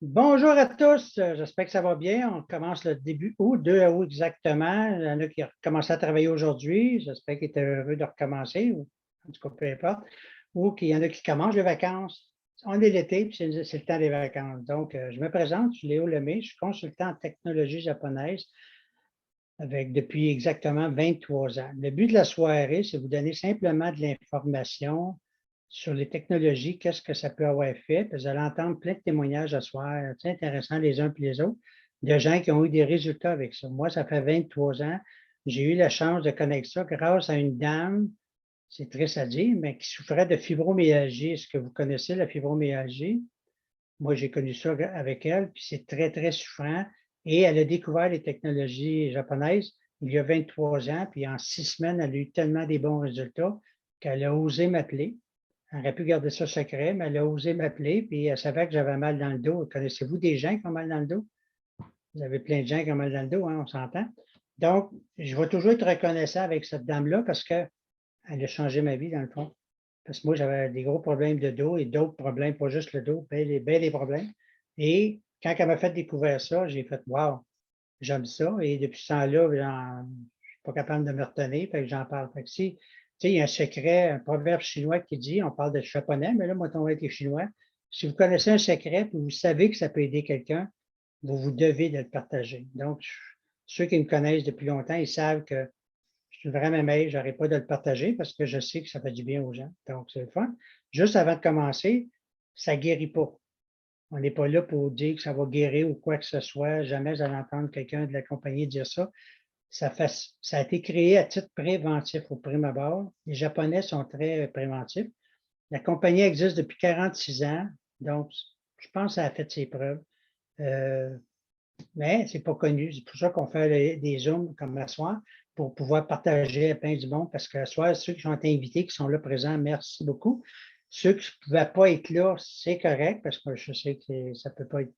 Bonjour à tous, j'espère que ça va bien. On commence le début août, 2 août exactement. Il y en a qui ont commencé à travailler aujourd'hui. J'espère qu'ils étaient heureux de recommencer, ou en tout cas, peu importe. Ou qu'il y en a qui commencent les vacances. On est l'été, puis c'est le temps des vacances. Donc, je me présente, je suis Léo Lemay, je suis consultant en technologie japonaise depuis exactement 23 ans. Le but de la soirée, c'est de vous donner simplement de l'information sur les technologies, qu'est-ce que ça peut avoir fait. Vous allez entendre plein de témoignages ce soir, très intéressants les uns et les autres, de gens qui ont eu des résultats avec ça. Moi, ça fait 23 ans. J'ai eu la chance de connaître ça grâce à une dame, c'est triste à dire, mais qui souffrait de fibromyalgie. Est-ce que vous connaissez la fibromyalgie? Moi, j'ai connu ça avec elle, puis c'est très, très souffrant. Et elle a découvert les technologies japonaises il y a 23 ans, puis en 6 semaines, elle a eu tellement des bons résultats qu'elle a osé m'appeler. Elle aurait pu garder ça secret, mais elle a osé m'appeler, puis elle savait que j'avais mal dans le dos. Connaissez-vous des gens qui ont mal dans le dos? Vous avez plein de gens qui ont mal dans le dos, hein, on s'entend. Donc, je vais toujours être reconnaissant avec cette dame-là parce qu'elle a changé ma vie, dans le fond. Parce que moi, j'avais des gros problèmes de dos et d'autres problèmes, pas juste le dos, bien des problèmes. Et quand elle m'a fait découvrir ça, j'ai fait wow, j'aime ça. Et depuis ce temps-là, je ne suis pas capable de me retenir, fait que j'en parle. Fait que si, tu sais, il y a un secret, un proverbe chinois qui dit, on parle de japonais, mais là, moi, on va être les Chinois. Si vous connaissez un secret, puis vous savez que ça peut aider quelqu'un, vous vous devez de le partager. Donc, ceux qui me connaissent depuis longtemps, ils savent que je suis vraiment mail, je n'arrête pas de le partager parce que je sais que ça fait du bien aux gens. Donc, c'est le fun. Juste avant de commencer, ça ne guérit pas. On n'est pas là pour dire que ça va guérir ou quoi que ce soit. Jamais vous allez entendre quelqu'un de la compagnie dire ça. Ça a été créé à titre préventif au prime abord. Les Japonais sont très préventifs. La compagnie existe depuis 46 ans, donc je pense que ça a fait ses preuves. Mais ce n'est pas connu. C'est pour ça qu'on fait des Zooms comme ce soir pour pouvoir partager à plein du monde parce que ce soir, ceux qui sont invités, qui sont là présents, merci beaucoup. Ceux qui ne pouvaient pas être là, c'est correct parce que je sais que ça ne peut pas être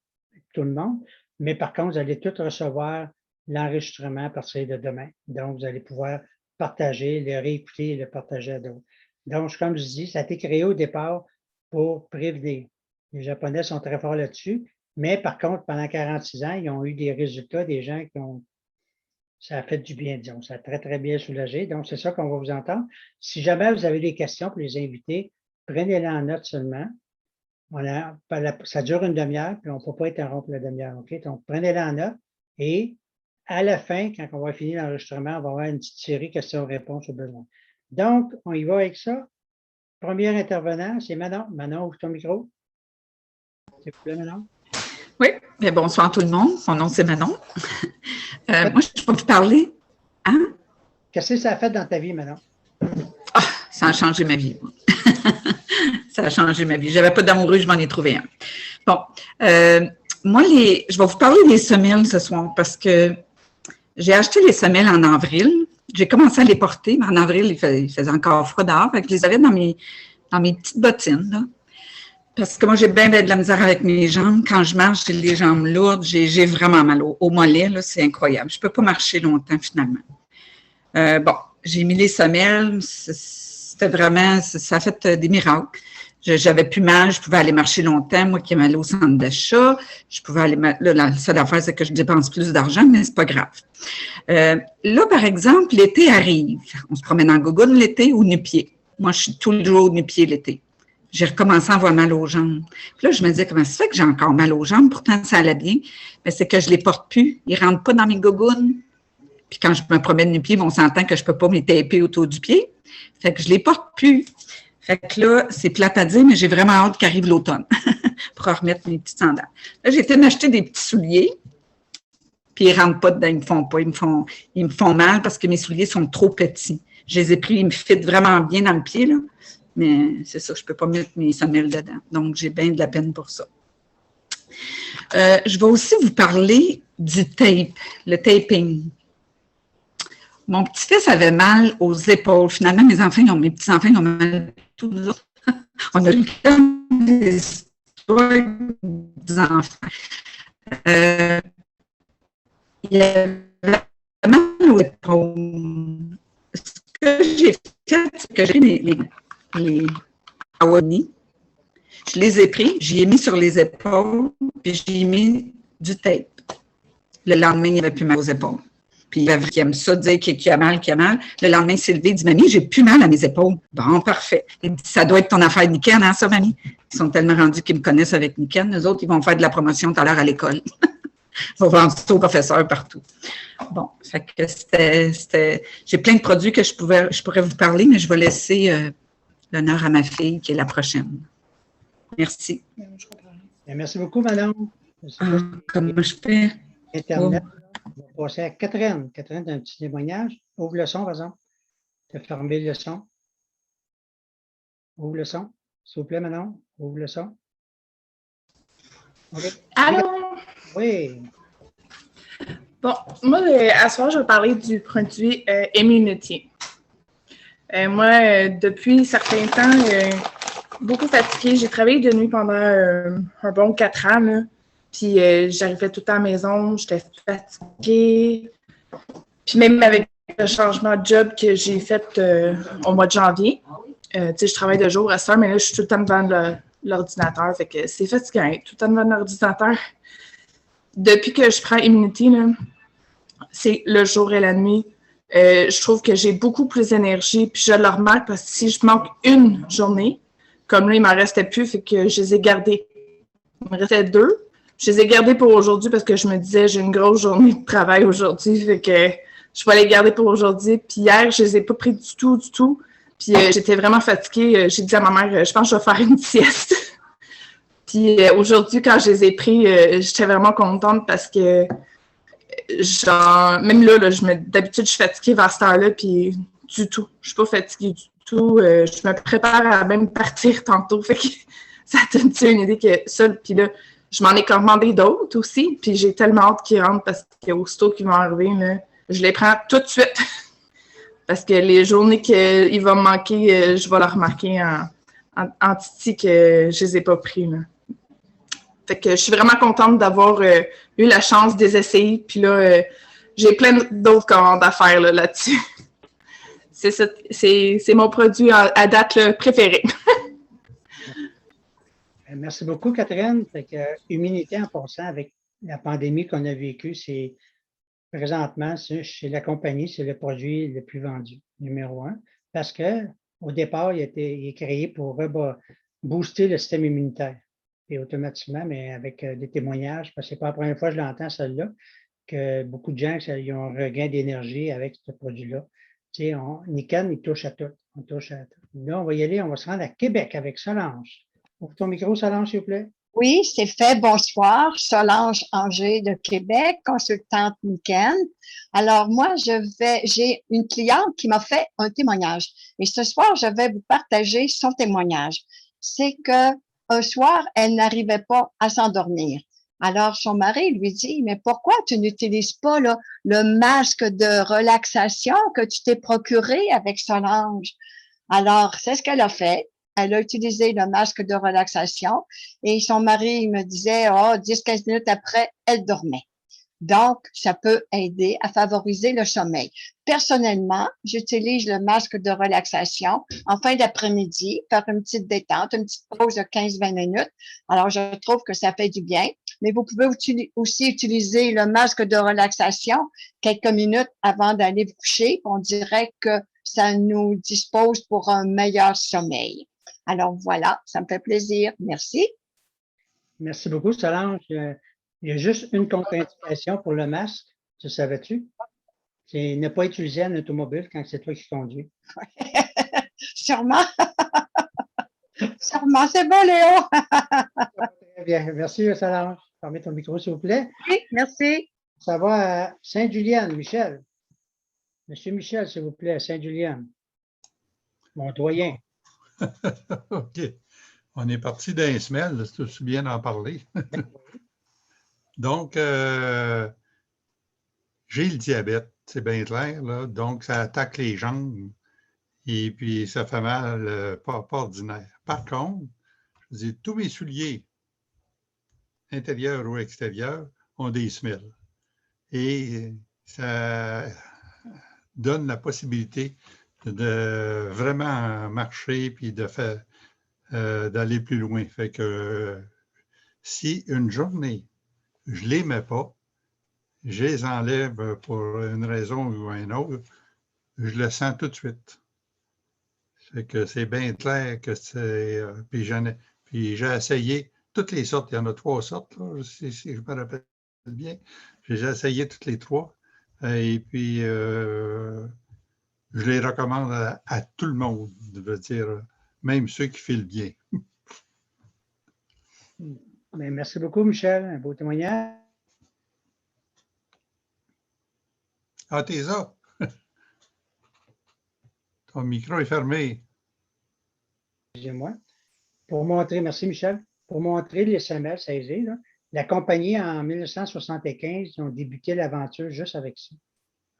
tout le monde. Mais par contre, vous allez tous recevoir l'enregistrement à partir de demain. Donc, vous allez pouvoir partager, le réécouter et le partager à d'autres. Donc, comme je dis, ça a été créé au départ pour prévenir. Les Japonais sont très forts là-dessus. Mais par contre, pendant 46 ans, ils ont eu des résultats, des gens qui ont. Ça a fait du bien, disons. Ça a très, très bien soulagé. Donc, c'est ça qu'on va vous entendre. Si jamais vous avez des questions pour les invités, prenez-les en note seulement. Ça dure une demi-heure, puis on ne peut pas interrompre la demi-heure. OK? Donc, prenez-les en note. Et à la fin, quand on va finir l'enregistrement, on va avoir une petite série questions-réponses au besoin. Donc, on y va avec ça. Premier intervenant, c'est Manon. Manon, ouvre ton micro. S'il vous plaît, Manon. Oui, mais bonsoir tout le monde. Mon nom, c'est Manon. Moi, je peux vous parler. Hein? Qu'est-ce que ça a fait dans ta vie, Manon? Ah, ça a changé ma vie. Ça a changé ma vie. Je n'avais pas d'amoureux, je m'en ai trouvé un. Bon, moi, je vais vous parler des semelles ce soir parce que j'ai acheté les semelles en avril. J'ai commencé à les porter, mais en avril, il faisait encore froid dehors. Fait que je les avais dans mes petites bottines, là. Parce que moi, j'ai bien de la misère avec mes jambes. Quand je marche, j'ai les jambes lourdes. J'ai vraiment mal au mollet. C'est incroyable. Je ne peux pas marcher longtemps, finalement. Bon, j'ai mis les semelles. C'était vraiment, ça a fait des miracles. J'avais plus mal. Je pouvais aller marcher longtemps. Moi qui ai mal au centre d'achat, je pouvais aller. Là, la seule affaire, c'est que je dépense plus d'argent, mais c'est pas grave. Là, par exemple, l'été arrive. On se promène en gogoune l'été ou nu-pied. Moi, je suis tout le jour nu-pied l'été. J'ai recommencé à avoir mal aux jambes. Puis là, je me disais, comment ça fait que j'ai encore mal aux jambes? Pourtant, ça allait bien. Mais c'est que je les porte plus. Ils rentrent pas dans mes gougounes. Puis quand je me promène du pied, on s'entend que je peux pas me les taper autour du pied. Fait que je les porte plus. Fait que là, c'est plate à dire, mais j'ai vraiment hâte qu'arrive l'automne pour remettre mes petites sandales. Là, j'ai été m'acheter des petits souliers. Puis ils rentrent pas dedans, ils me font pas. Ils me font mal parce que mes souliers sont trop petits. Je les ai pris, ils me fitent vraiment bien dans le pied, là. Mais c'est ça, je ne peux pas mettre mes semelles dedans. Donc, j'ai bien de la peine pour ça. Je vais aussi vous parler du tape, le taping. Mon petit-fils avait mal aux épaules. Finalement, mes petits-enfants ont mal tous autres. On a eu des histoires des enfants. Il avait mal aux épaules. Ce que j'ai fait, c'est que j'ai les Awani. Je les ai pris, j'y ai mis sur les épaules, puis j'y ai mis du tape. Le lendemain, il n'y avait plus mal aux épaules. Puis il y avait qui aime ça, dire qu'il a mal, qu'il a mal. Le lendemain, il s'est levé, il dit, Mamie, j'ai plus mal à mes épaules. Bon, parfait. Il dit, ça doit être ton affaire Niken, hein, ça, Mamie? Ils sont tellement rendus qu'ils me connaissent avec Niken. Eux autres, ils vont faire de la promotion tout à l'heure à l'école. Ils vont vendre ça aux professeurs partout. Bon, fait que j'ai plein de produits que je pourrais vous parler, mais je vais laisser l'honneur à ma fille qui est la prochaine. Merci. Merci beaucoup, madame. Comment je fais? Internet. On va passer à Catherine. Catherine, un petit témoignage. Ouvre le son, par exemple. Tu as fermé le son. Ouvre le son. S'il vous plaît, madame. Ouvre le son. Okay. Allô? Oui. Bon, moi, à ce soir, je vais parler du produit Immunity. Moi, depuis un certain temps, beaucoup fatiguée. J'ai travaillé de nuit pendant un bon 4 ans, là. Puis j'arrivais tout le temps à la maison, j'étais fatiguée. Puis même avec le changement de job que j'ai fait au mois de janvier, tu sais, je travaille de jour à ça, mais là, je suis tout le temps devant l'ordinateur. Fait que c'est fatigant, tout le temps devant l'ordinateur. Depuis que je prends Immunity, là, c'est le jour et la nuit. Je trouve que j'ai beaucoup plus d'énergie, puis je le remarque parce que si je manque une journée, comme là, il m'en restait plus, fait que je les ai gardés. Il me restait 2. Je les ai gardés pour aujourd'hui parce que je me disais, j'ai une grosse journée de travail aujourd'hui, fait que je vais les garder pour aujourd'hui. Puis hier, je les ai pas pris du tout. Puis j'étais vraiment fatiguée. J'ai dit à ma mère, je pense que je vais faire une sieste. Puis aujourd'hui, quand je les ai pris, j'étais vraiment contente parce que genre, même là, d'habitude, je suis fatiguée vers cette heure-là, puis du tout. Je suis pas fatiguée du tout. Je me prépare à même partir tantôt. Fait que ça donne une idée que ça, puis là, je m'en ai commandé d'autres aussi, puis j'ai tellement hâte qu'ils rentrent parce qu'aussitôt qu'ils vont arriver, là, je les prends tout de suite. Parce que les journées qu'il va me manquer, je vais leur remarquer en titi que je les ai pas pris, là. Fait que je suis vraiment contente d'avoir eu la chance de les essayer. Puis là, j'ai plein d'autres commandes à faire là-dessus. C'est mon produit à date préféré. Merci beaucoup, Catherine. Fait que, Immunité en passant avec la pandémie qu'on a vécue, c'est présentement, chez la compagnie, c'est le produit le plus vendu, numéro 1, parce que au départ, il est créé pour booster le système immunitaire. Et automatiquement, mais avec des témoignages, parce que ce n'est pas la première fois que je l'entends, celle-là, que beaucoup de gens ils ont un regain d'énergie avec ce produit-là. Tu sais, Niken, il touche à tout. On touche à tout. Là, on va y aller, on va se rendre à Québec avec Solange. Ouvre ton micro, Solange, s'il vous plaît. Oui, c'est fait. Bonsoir. Solange Anger de Québec, consultante Niken. Alors, moi, j'ai une cliente qui m'a fait un témoignage. Et ce soir, je vais vous partager son témoignage. C'est que un soir, elle n'arrivait pas à s'endormir. Alors, son mari lui dit, mais pourquoi tu n'utilises pas là, le masque de relaxation que tu t'es procuré avec Solange? Alors, c'est ce qu'elle a fait. Elle a utilisé le masque de relaxation et son mari me disait, 10-15 minutes après, elle dormait. Donc, ça peut aider à favoriser le sommeil. Personnellement, j'utilise le masque de relaxation en fin d'après-midi, faire une petite détente, une petite pause de 15-20 minutes. Alors, je trouve que ça fait du bien. Mais vous pouvez aussi utiliser le masque de relaxation quelques minutes avant d'aller vous coucher. On dirait que ça nous dispose pour un meilleur sommeil. Alors voilà, ça me fait plaisir. Merci. Merci beaucoup, Solange. Il y a juste une contre-indication pour le masque, tu savais-tu? C'est ne pas utiliser un automobile quand c'est toi qui conduis. Sûrement. Sûrement. C'est bon, Léo. Très bien. Merci, Solange. Fermez ton micro, s'il vous plaît. Oui, merci. Ça va à Sainte-Julienne, Michel. Monsieur Michel, s'il vous plaît, à Sainte-Julienne. Mon doyen. OK. On est parti d'un semelle, c'est aussi bien d'en parler. Donc, j'ai le diabète, c'est bien clair, là. Donc, ça attaque les jambes et puis ça fait mal, pas ordinaire. Par contre, je dis, tous mes souliers, intérieurs ou extérieurs, ont des semelles. Et ça donne la possibilité de vraiment marcher puis de faire d'aller plus loin. Fait que si une journée, je ne les mets pas, je les enlève pour une raison ou une autre, je le sens tout de suite. Fait que c'est bien clair que c'est. Puis j'ai essayé toutes les sortes. Il y en a 3 sortes, là, si je me rappelle bien. J'ai essayé toutes les 3. Et puis, je les recommande à tout le monde, je veux dire, même ceux qui filent bien. Bien, merci beaucoup, Michel. Un beau témoignage. Ah, t'es ça? Ton micro est fermé. Excusez-moi. Pour montrer, merci Michel, pour montrer les SML, ça existe, là. La compagnie, en 1975, ils ont débuté l'aventure juste avec ça,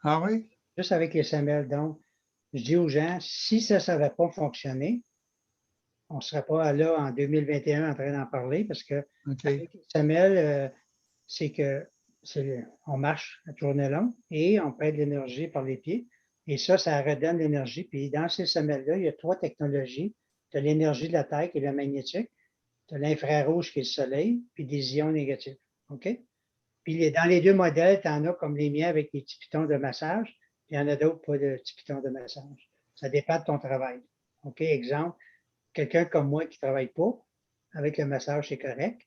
Ah oui? juste avec les SML. Donc, je dis aux gens, si ça ne savait pas fonctionner, on ne serait pas là en 2021 en train d'en parler parce que OK. avec les SML, c'est que on marche à journée longue et on perd de l'énergie par les pieds. Et ça redonne l'énergie. Puis dans ces semelles-là, il y a 3 technologies. Tu as l'énergie de la Terre qui est le magnétique, tu as l'infrarouge qui est le soleil, puis des ions négatifs. OK? Puis dans les 2 modèles, tu en as comme les miens avec des petits pitons de massage, puis il y en a d'autres pas de petits pitons de massage. Ça dépend de ton travail. OK? Exemple, quelqu'un comme moi qui ne travaille pas, avec le massage, c'est correct.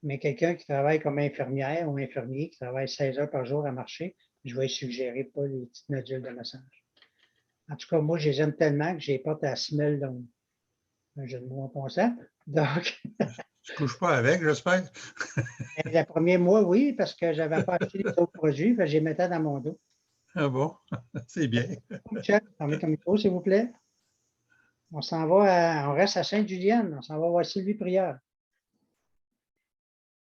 Mais quelqu'un qui travaille comme infirmière ou infirmier, qui travaille 16 heures par jour à marcher, je vais lui suggérer pas les petites nodules de massage. En tout cas, moi, je les aime tellement que je les porte à la semelle longue. Un jeu de mots en pensant. Donc, Tu ne couches pas avec, j'espère? le premier mois, oui, parce que je n'avais pas acheté les autres produits, je les mettais dans mon dos. Ah bon? C'est bien. Michel, fermez ton micro, s'il vous plaît. On s'en va, on reste à Sainte-Julienne. On s'en va voir Sylvie Prieur.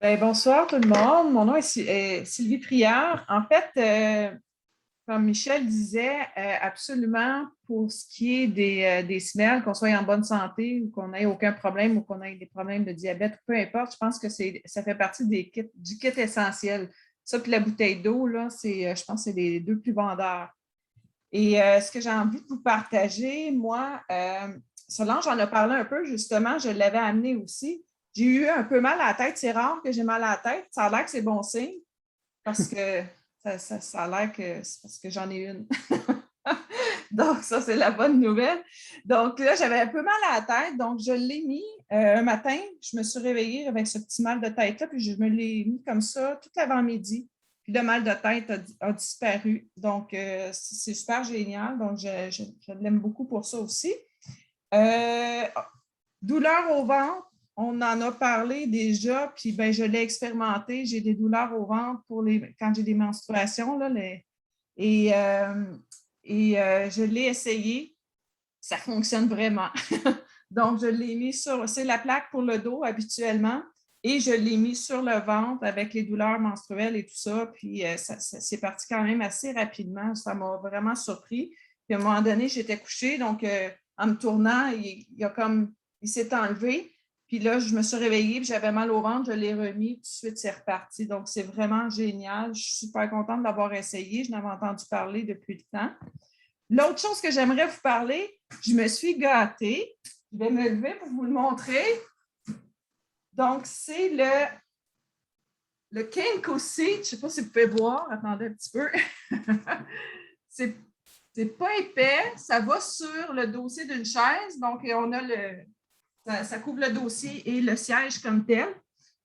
Ben, bonsoir tout le monde. Mon nom est Sylvie Prieur. En fait, comme Michel disait, absolument pour ce qui est des semelles, qu'on soit en bonne santé ou qu'on n'ait aucun problème ou qu'on ait des problèmes de diabète, peu importe, je pense que ça fait partie du kit essentiel. Ça, puis la bouteille d'eau, là, je pense que c'est les 2 plus vendeurs. Et ce que j'ai envie de vous partager, moi, Solange en a parlé un peu, justement, je l'avais amené aussi. J'ai eu un peu mal à la tête. C'est rare que j'ai mal à la tête. Ça a l'air que c'est bon signe parce que ça a l'air que c'est parce que j'en ai une. Donc, ça, c'est la bonne nouvelle. Donc, là, j'avais un peu mal à la tête. Donc, je l'ai mis un matin. Je me suis réveillée avec ce petit mal de tête-là, puis je me l'ai mis comme ça tout l'avant-midi. Puis le mal de tête a disparu. Donc, c'est super génial. Donc, je l'aime beaucoup pour ça aussi. Douleur au ventre. On en a parlé déjà, puis ben, je l'ai expérimenté. J'ai des douleurs au ventre quand j'ai des menstruations. Là, je l'ai essayé. Ça fonctionne vraiment. Donc, je l'ai mis c'est la plaque pour le dos habituellement, et je l'ai mis sur le ventre avec les douleurs menstruelles et tout ça. Puis, c'est parti quand même assez rapidement. Ça m'a vraiment surpris. Puis, à un moment donné, j'étais couchée, donc en me tournant, il s'est enlevé. Puis là, je me suis réveillée, puis j'avais mal au ventre, je l'ai remis, tout de suite, c'est reparti. Donc, c'est vraiment génial. Je suis super contente d'avoir essayé. Je n'avais entendu parler depuis le temps. L'autre chose que j'aimerais vous parler, je me suis gâtée. Je vais me lever pour vous le montrer. Donc, c'est le Kenko Seed. Je ne sais pas si vous pouvez voir. Attendez un petit peu. C'est pas épais. Ça va sur le dossier d'une chaise. Donc, on a ça couvre le dossier et le siège comme tel.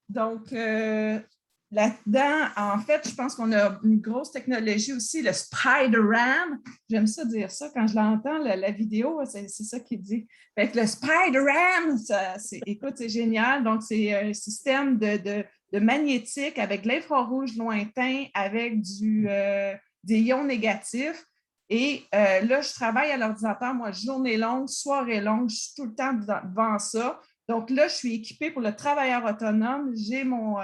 Donc, là-dedans, en fait, je pense qu'on a une grosse technologie aussi, le Spider-Ram. J'aime ça dire ça. Quand je l'entends, la vidéo, c'est ça qu'il dit. Fait que le Spider-Ram, écoute, c'est génial. Donc, c'est un système de magnétique avec de l'infrarouge lointain, avec des ions négatifs. Et là, je travaille à l'ordinateur, moi, journée longue, soirée longue, je suis tout le temps devant ça. Donc là, je suis équipée pour le travailleur autonome. J'ai mon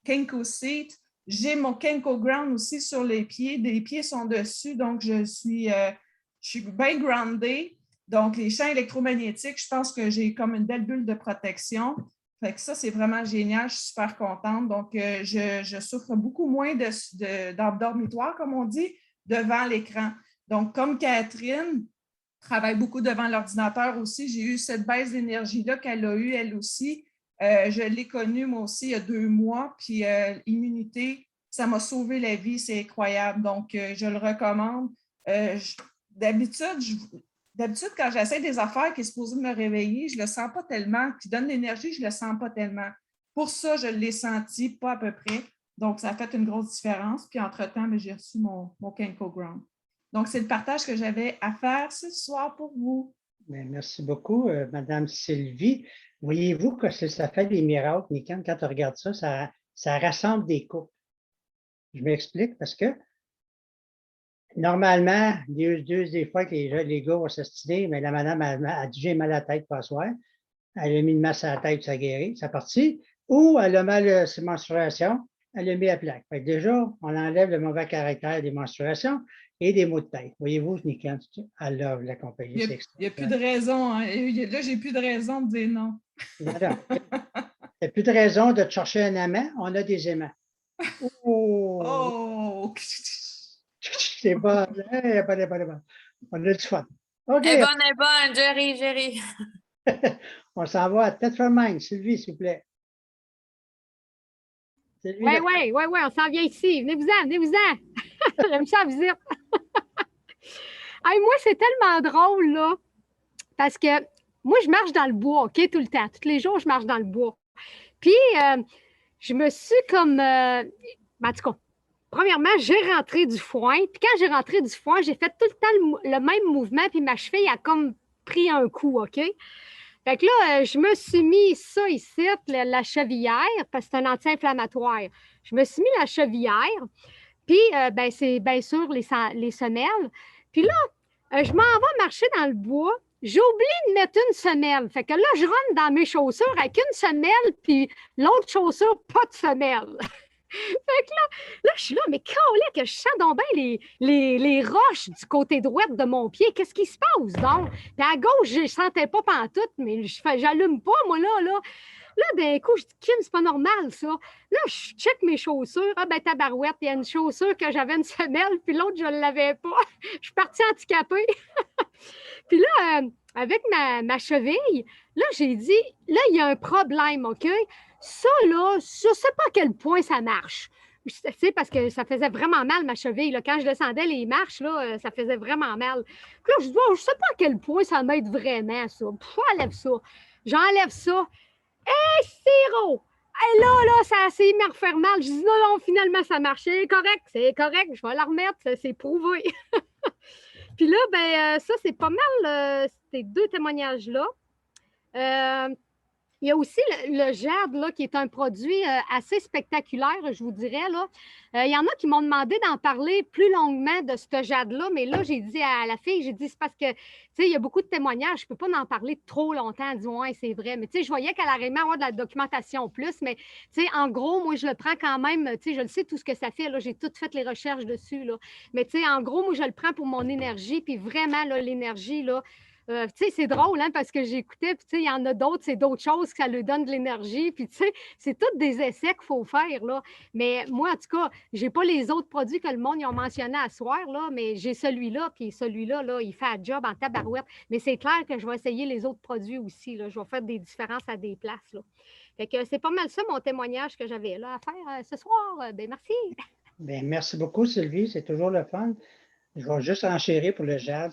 Kenko Seat, j'ai mon Kenko Ground aussi sur les pieds. Les pieds sont dessus, donc je suis bien groundée. Donc, les champs électromagnétiques, je pense que j'ai comme une belle bulle de protection. Fait que ça, c'est vraiment génial. Je suis super contente. Donc, je souffre beaucoup moins d'abdormitoire, comme on dit, devant l'écran. Donc, comme Catherine, travaille beaucoup devant l'ordinateur aussi. J'ai eu cette baisse d'énergie-là qu'elle a eue, elle aussi. Je l'ai connue, moi aussi, il y a 2 mois. Puis, immunité, ça m'a sauvé la vie, c'est incroyable. Donc, je le recommande. D'habitude, quand j'essaie des affaires qui est supposé me réveiller, je ne le sens pas tellement. Qui donne l'énergie, je ne le sens pas tellement. Pour ça, je l'ai senti, pas à peu près. Donc, ça a fait une grosse différence. Puis, entre-temps, j'ai reçu mon Kenko Ground. Donc, c'est le partage que j'avais à faire ce soir pour vous. Bien, merci beaucoup, Madame Sylvie. Voyez-vous que ça fait des miracles, Nikan, quand tu regardes ça, ça rassemble des couples. Je m'explique parce que normalement, des fois que les gars vont s'ostiner, mais la madame a dit j'ai mal à la tête pas soir. Elle a mis une masse à la tête, ça guérit, ça partit. Ou elle a mal ses menstruations, elle a mis à plaque. Fait que déjà, on enlève le mauvais caractère des menstruations et des maux de tête. Voyez-vous, Nikan, elle love la compagnie. Il n'y a plus de raison. Hein. Là, j'ai plus de raison de dire non. Non, non. Il n'y a plus de raison de te chercher un amant, on a des aimants. Oh! C'est bon. On a du fun. OK. Elle est bonne, Jerry. On s'en va à Tetford, Sylvie, s'il vous plaît. Oui, on s'en vient ici. Venez-vous-en. J'aime ça, visite. Hey, moi, c'est tellement drôle, là, parce que moi, je marche dans le bois, OK, tout le temps. Tous les jours, je marche dans le bois. Puis, je me suis comme... en tout cas, premièrement, j'ai rentré du foin. Puis quand j'ai rentré du foin, j'ai fait tout le temps le même mouvement, puis ma cheville a comme pris un coup, OK? Fait que là, je me suis mis ça ici, la chevillère, parce que c'est un anti-inflammatoire. Je me suis mis la chevillère, puis c'est bien sûr les semelles. Puis là, je m'en vais marcher dans le bois. J'ai oublié de mettre une semelle. Fait que là, je rentre dans mes chaussures avec une semelle, puis l'autre chaussure, pas de semelle. Fait que là, je suis là, mais calé que je sens donc bien les roches du côté droit de mon pied. Qu'est-ce qui se passe donc? Puis à gauche, je ne sentais pas pantoute, mais j'allume pas, moi, là. Là, d'un coup, je dis, Kim, c'est pas normal, ça. Là, je check mes chaussures. Ah, ben, tabarouette, il y a une chaussure que j'avais une semelle, puis l'autre, je ne l'avais pas. Je suis partie handicapée. Puis là, avec ma cheville, là, j'ai dit, là, il y a un problème, OK? Ça, là, je ne sais pas à quel point ça marche. Tu sais, parce que ça faisait vraiment mal, ma cheville. Là. Quand je descendais les marches, là, ça faisait vraiment mal. Puis là, je dis, oh, je ne sais pas à quel point ça m'aide vraiment, ça. Enlève ça. J'enlève ça. Et sirop! Et là, ça s'est mis à refaire mal. Je dis, non, finalement, ça marchait. C'est correct. Je vais la remettre. C'est prouvé. Puis là, ben, ça, c'est pas mal ces 2 témoignages-là. Il y a aussi le jade, là, qui est un produit assez spectaculaire, je vous dirais. Là. Il y en a qui m'ont demandé d'en parler plus longuement de ce jade-là, mais là, j'ai dit à la fille, j'ai dit, c'est parce que, tu sais, il y a beaucoup de témoignages, je ne peux pas en parler trop longtemps. Elle dit, ouais, c'est vrai. Mais tu sais, je voyais qu'elle allait avoir de la documentation plus, mais tu sais, en gros, moi, je le prends quand même, tu sais, je le sais tout ce que ça fait, là, j'ai toutes fait les recherches dessus, là. Mais tu sais, en gros, moi, je le prends pour mon énergie, puis vraiment, là, l'énergie, là, tu sais, c'est drôle, hein, parce que j'écoutais, puis tu sais, il y en a d'autres, c'est d'autres choses que ça lui donne de l'énergie, puis tu sais, c'est tous des essais qu'il faut faire, là. Mais moi, en tout cas, j'ai pas les autres produits que le monde ils ont mentionnés à soir, là, mais j'ai celui-là, puis celui-là, là, il fait un job en tabarouette. Mais c'est clair que je vais essayer les autres produits aussi, là. Je vais faire des différences à des places, là. Fait que c'est pas mal ça, mon témoignage que j'avais là à faire ce soir. Ben merci. Bien, merci beaucoup, Sylvie. C'est toujours le fun. Je vais juste enchérir pour le jade.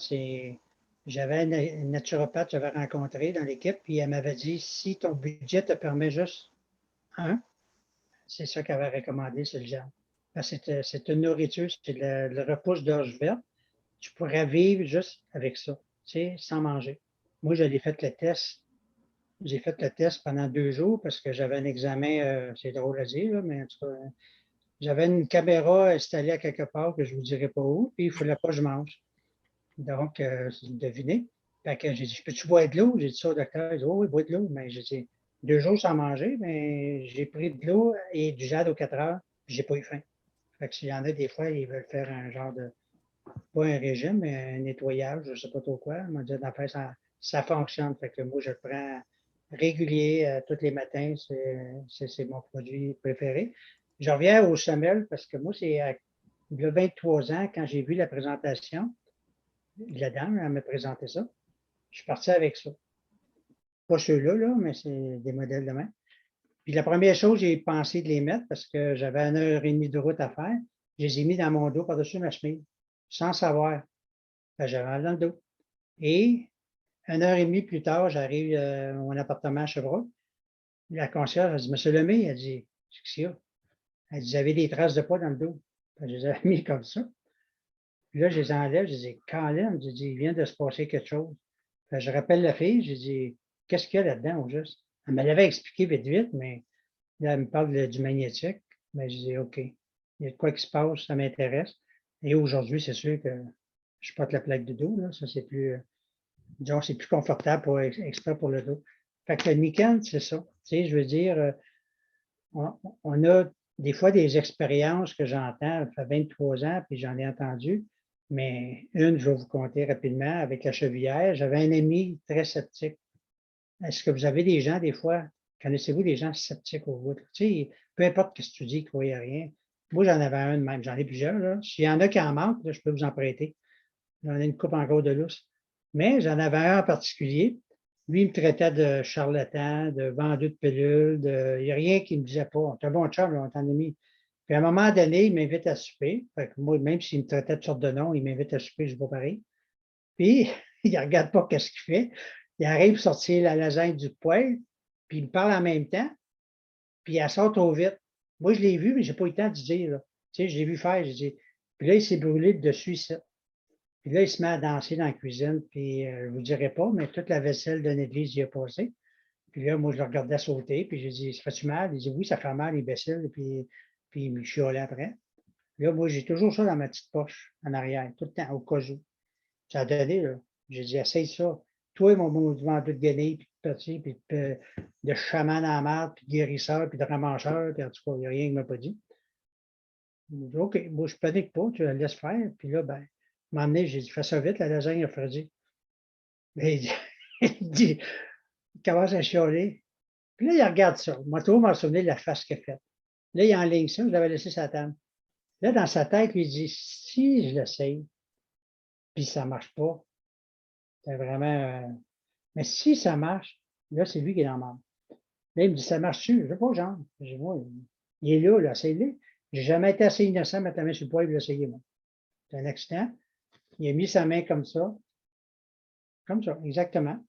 J'avais une naturopathe que j'avais rencontrée dans l'équipe, puis elle m'avait dit si ton budget te permet juste un, c'est ça qu'elle avait recommandé, c'est le jade. C'est une nourriture, c'est le repousse d'orge verte. Tu pourrais vivre juste avec ça, tu sais, sans manger. Moi, j'ai fait le test. J'ai fait le test pendant 2 jours parce que j'avais un examen, c'est drôle à dire, là, mais en tout cas, j'avais une caméra installée à quelque part que je ne vous dirai pas où, puis il ne fallait pas que je mange. Donc, devinez. Fait que j'ai dit, peux-tu boire de l'eau? J'ai dit ça au docteur. Il dit, oh, oui, bois de l'eau. Mais j'ai dit, 2 jours sans manger, mais j'ai pris de l'eau et du jade aux 4 heures, puis j'ai pas eu faim. Fait que s'il y en a des fois, ils veulent faire un genre de, pas un régime, mais un nettoyage, je ne sais pas trop quoi. On m'a dit, en fait, ça fonctionne. Fait que moi, je le prends régulier tous les matins. C'est mon produit préféré. Je reviens aux semelles parce que moi, c'est il y a 23 ans, quand j'ai vu la présentation, la dame, elle m'a présenté ça. Je suis parti avec ça. Pas ceux-là, là, mais c'est des modèles de main. Puis la première chose, j'ai pensé de les mettre parce que j'avais 1h30 de route à faire. Je les ai mis dans mon dos par-dessus ma chemise, sans savoir. J'avais mal dans le dos. Et 1h30 plus tard, j'arrive à mon appartement à Chevreuil. La concierge, elle dit, Monsieur Lemay, elle dit, qu'est-ce qu'il y a? Elle dit, vous avez des traces de poids dans le dos. Je les avais mis comme ça. Puis là, je les enlève, je dis, Colin, je dis, il vient de se passer quelque chose. Je rappelle la fille, je dis, qu'est-ce qu'il y a là-dedans au juste? Elle me l'avait expliqué vite, vite, mais là, elle me parle du magnétique. Mais je dis, OK, il y a de quoi qui se passe, ça m'intéresse. Et aujourd'hui, c'est sûr que je porte la plaque de dos, là. Ça, c'est plus, disons, c'est plus confortable pour exprès pour le dos. Fait que le Niken, c'est ça. Tu sais, je veux dire, on a des fois des expériences que j'entends, ça fait 23 ans, puis j'en ai entendu, mais une, je vais vous conter rapidement, avec la chevillère. J'avais un ami très sceptique. Est-ce que vous avez des gens, des fois, connaissez-vous des gens sceptiques au bout? Tu sais, peu importe ce que tu dis, ils ne croyaient rien. Moi, j'en avais un de même, j'en ai plusieurs. Là. S'il y en a qui en manquent, là, je peux vous en prêter. J'en ai une coupe encore de lousse. Mais j'en avais un en particulier. Lui, il me traitait de charlatan, de vendeur de pilules, il n'y a rien qu'il ne me disait pas. C'est un bon chum, là, on t'en a mis. Puis à un moment donné, il m'invite à souper. Fait que moi, même s'il me traitait de sorte de nom, il m'invite à souper, je ne pas pareil. Puis, il ne regarde pas qu'est-ce qu'il fait. Il arrive à sortir la lasagne du poêle, puis il me parle en même temps, puis elle sort trop vite. Moi, je l'ai vu, mais je n'ai pas eu le temps de dire. Là. Tu sais, je l'ai vu faire. J'ai dit. Puis là, il s'est brûlé de dessus ici. Puis là, il se met à danser dans la cuisine, puis je ne vous dirai pas, mais toute la vaisselle de l'église y a passé. Puis là, moi, je le regardais sauter, puis j'ai dit, ça fait-tu mal? Il dit, oui, ça fait mal, l'imbécile, puis il me chiolait après. Là, moi, j'ai toujours ça dans ma petite poche, en arrière, tout le temps, au cas où. Ça a donné, là. J'ai dit, essaye ça. Toi, mon mouvement de guenille, puis de petit, puis de chaman à la marde, puis de guérisseur, puis de ramancheur, puis en tout cas, il n'y a rien qu'il ne m'a pas dit. Il m'a dit, OK, moi, je ne panique pas, tu la laisses faire. Puis là, ben, m'a amené, j'ai dit, fais ça vite, la lasagne a refroidi. Mais il commence à chialer. Puis là, il regarde ça. Moi, toujours m'en souvenir de la face qu'il a faite. Là, il enligne ça, je l'avais laissé sa table. Là, dans sa tête, il dit, si je l'essaye, puis ça ne marche pas, c'est vraiment. Mais si ça marche, là, c'est lui qui est dans le monde. Là, il me dit, ça marche-tu? Je ne veux pas, genre. Je dis, moi, il est là, essaye-le. Je n'ai jamais été assez innocent de mettre la main sur le poids et de l'essayer, moi. C'est un accident. Il a mis sa main comme ça, exactement.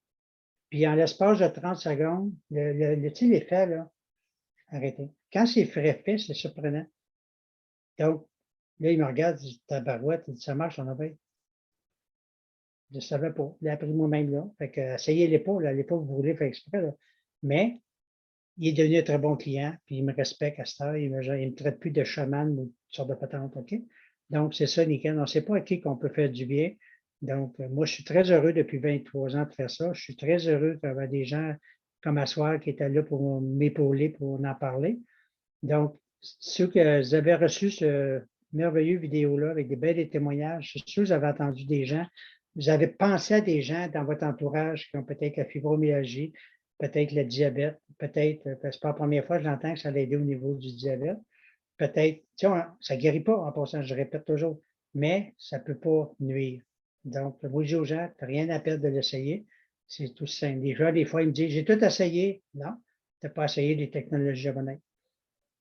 Puis en l'espace de 30 secondes, l'effet, là, arrêtez. Quand c'est frais fait, c'est surprenant. Donc, là, il me regarde, il dit, tabarouette, il dit, ça marche, on a bien. Je ne savais pas. Il a appris moi-même là. Fait que, essayez-les pas, là, vous voulez faire exprès, là. Mais, il est devenu un très bon client, puis il me respecte à cette heure. Il me traite plus de chaman ou toutes sortes de patentes, OK? Donc, c'est ça, nickel. On ne sait pas à qui qu'on peut faire du bien. Donc, moi, je suis très heureux depuis 23 ans de faire ça. Je suis très heureux d'avoir des gens comme Assoir qui étaient là pour m'épauler, pour en parler. Donc, ceux que vous avez reçu ce merveilleux vidéo-là avec des belles témoignages, je suis sûr que vous avez entendu des gens, vous avez pensé à des gens dans votre entourage qui ont peut-être la fibromyalgie, peut-être le diabète, peut-être, parce que c'est pas la première fois que j'entends que ça allait aider au niveau du diabète. Peut-être, tu sais, ça ne guérit pas en passant, je répète toujours, mais ça ne peut pas nuire. Donc, moi, je dis aux gens, tu n'as rien à perdre de l'essayer. C'est tout simple. Déjà, des fois, ils me disent, j'ai tout essayé. Non, tu n'as pas essayé les technologies japonaises.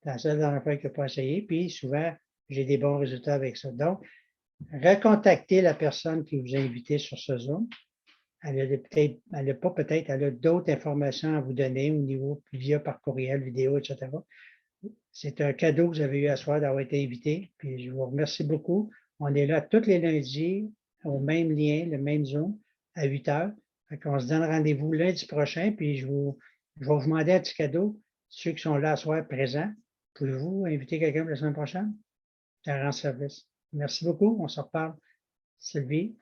C'est la seule dernière fois qu'il n'a pas essayé. Puis, souvent, j'ai des bons résultats avec ça. Donc, recontactez la personne qui vous a invité sur ce Zoom. Elle a d'autres informations à vous donner au niveau via par courriel, vidéo, etc. C'est un cadeau que vous avez eu à soir d'avoir été invité. Puis je vous remercie beaucoup. On est là tous les lundis au même lien, le même Zoom, à 8 heures. On se donne rendez-vous lundi prochain. Puis je vais vous demander un petit cadeau. Ceux qui sont là à soir présents, pouvez-vous inviter quelqu'un pour la semaine prochaine? Ça rend service. Merci beaucoup. On se reparle. Sylvie.